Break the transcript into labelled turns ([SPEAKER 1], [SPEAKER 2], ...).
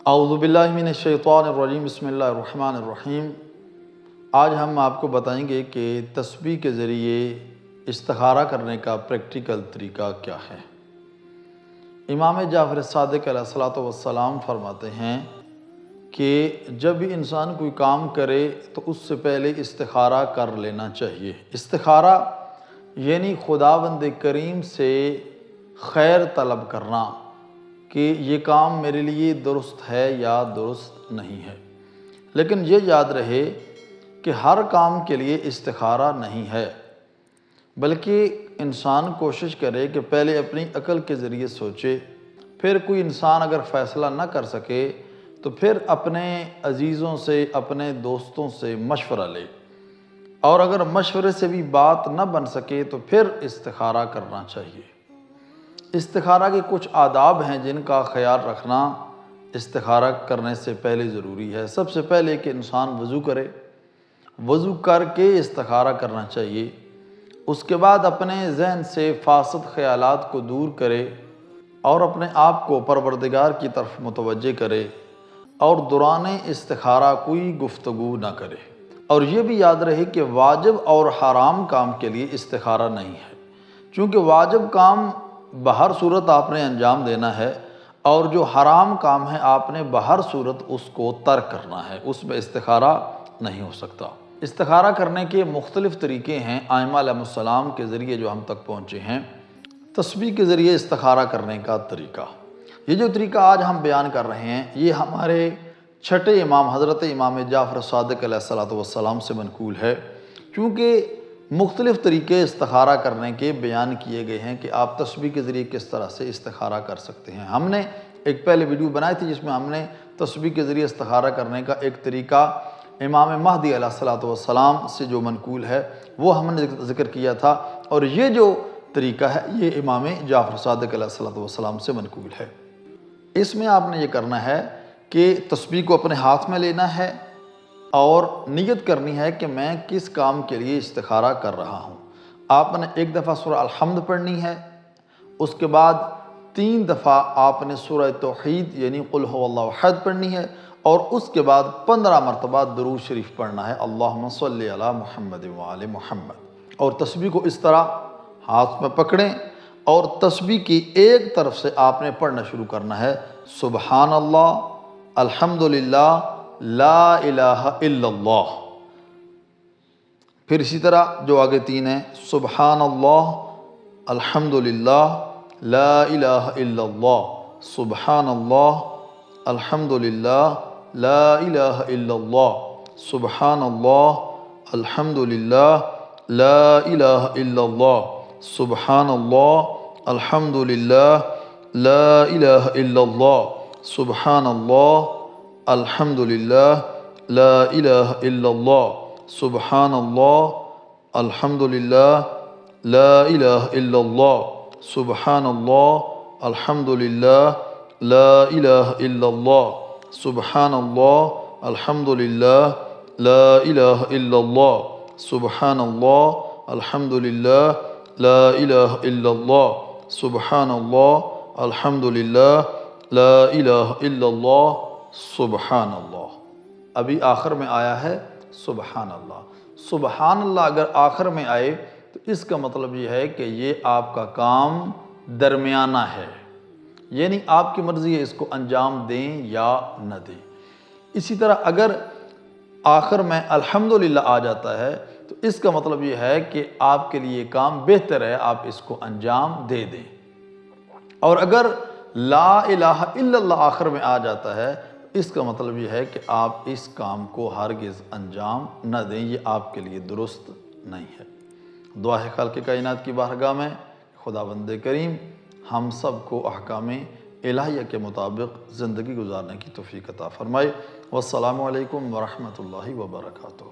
[SPEAKER 1] اعوذ باللہ من الشیطان الرجیم، بسم اللہ الرحمن الرحیم۔ آج ہم آپ کو بتائیں گے کہ تسبیح کے ذریعے استخارہ کرنے کا پریکٹیکل طریقہ کیا ہے۔ امام جعفر صادق علیہ الصلوۃ والسلام فرماتے ہیں کہ جب بھی انسان کوئی کام کرے تو اس سے پہلے استخارہ کر لینا چاہیے۔ استخارہ یعنی خداوند کریم سے خیر طلب کرنا کہ یہ کام میرے لیے درست ہے یا درست نہیں ہے۔ لیکن یہ یاد رہے کہ ہر کام کے لیے استخارہ نہیں ہے، بلکہ انسان کوشش کرے کہ پہلے اپنی عقل کے ذریعے سوچے، پھر کوئی انسان اگر فیصلہ نہ کر سکے تو پھر اپنے عزیزوں سے، اپنے دوستوں سے مشورہ لے، اور اگر مشورے سے بھی بات نہ بن سکے تو پھر استخارہ کرنا چاہیے۔ استخارہ کے کچھ آداب ہیں جن کا خیال رکھنا استخارہ کرنے سے پہلے ضروری ہے۔ سب سے پہلے کہ انسان وضو کرے، وضو کر کے استخارہ کرنا چاہیے۔ اس کے بعد اپنے ذہن سے فاسد خیالات کو دور کرے اور اپنے آپ کو پروردگار کی طرف متوجہ کرے، اور دوران استخارہ کوئی گفتگو نہ کرے۔ اور یہ بھی یاد رہے کہ واجب اور حرام کام کے لیے استخارہ نہیں ہے، چونکہ واجب کام بہر صورت آپ نے انجام دینا ہے، اور جو حرام کام ہے آپ نے بہر صورت اس کو ترک کرنا ہے، اس میں استخارہ نہیں ہو سکتا۔ استخارہ کرنے کے مختلف طریقے ہیں ائمہ علیہ السلام کے ذریعے جو ہم تک پہنچے ہیں۔ تسبیح کے ذریعے استخارہ کرنے کا طریقہ، یہ جو طریقہ آج ہم بیان کر رہے ہیں یہ ہمارے چھٹے امام حضرت امام جعفر صادق علیہ الصلوۃ والسلام سے منقول ہے، کیونکہ مختلف طریقے استخارہ کرنے کے بیان کیے گئے ہیں کہ آپ تسبیح کے ذریعے کس طرح سے استخارہ کر سکتے ہیں۔ ہم نے ایک پہلے ویڈیو بنائی تھی جس میں ہم نے تسبیح کے ذریعے استخارہ کرنے کا ایک طریقہ امام مہدی علیہ الصلوۃ والسلام سے جو منقول ہے وہ ہم نے ذکر کیا تھا، اور یہ جو طریقہ ہے یہ امام جعفر صادق علیہ الصلوۃ والسلام سے منقول ہے۔ اس میں آپ نے یہ کرنا ہے کہ تسبیح کو اپنے ہاتھ میں لینا ہے اور نیت کرنی ہے کہ میں کس کام کے لیے استخارہ کر رہا ہوں۔ آپ نے ایک دفعہ سورہ الحمد پڑھنی ہے، اس کے بعد 3 دفعہ آپ نے سورہ توحید یعنی قل هو اللہ احد پڑھنی ہے، اور اس کے بعد 15 مرتبہ درود شریف پڑھنا ہے، اللہم صلی علی محمد وآل محمد۔ اور تسبیح کو اس طرح ہاتھ میں پکڑیں اور تسبیح کی ایک طرف سے آپ نے پڑھنا شروع کرنا ہے، سبحان اللہ، الحمدللہ، لا الہ الا اللہ۔ پھر اسی طرح جو آگے 3 ہیں، سبحان اللہ، الحمدللہ، لا الہ الا اللہ، سبحان اللہ، الحمدللہ، لا الہ الا اللہ، سبحان اللہ، الحمدللہ، لا الہ الا اللہ، سبحان اللہ، الحمدللہ، لا الہ الا اللہ، سبحان اللہ، الحمدللہ، لا الہ الا اللہ، سبحان اللہ، الحمدللہ، لا الہ الا اللہ، سبحان اللہ، الحمدللہ، لا الہ الا اللہ، سبحان اللہ، الحمدللہ، لا الہ الا اللہ، سبحان اللہ، الحمدللہ، لا الہ الا اللہ، سبحان اللہ، الحمدللہ، لا الہ الا اللہ، سبحان اللہ۔ ابھی آخر میں آیا ہے سبحان اللہ۔ سبحان اللہ اگر آخر میں آئے تو اس کا مطلب یہ ہے کہ یہ آپ کا کام درمیانہ ہے، یعنی آپ کی مرضی ہے اس کو انجام دیں یا نہ دیں۔ اسی طرح اگر آخر میں الحمدللہ آ جاتا ہے تو اس کا مطلب یہ ہے کہ آپ کے لیے کام بہتر ہے، آپ اس کو انجام دے دیں۔ اور اگر لا الہ الا اللہ آخر میں آ جاتا ہے اس کا مطلب یہ ہے کہ آپ اس کام کو ہرگز انجام نہ دیں، یہ آپ کے لیے درست نہیں ہے۔ دعا ہے خالق کائنات کی بارگاہ میں خداوند کریم ہم سب کو احکام الہیہ کے مطابق زندگی گزارنے کی توفیق عطا فرمائے۔ والسلام علیکم ورحمۃ اللہ وبرکاتہ۔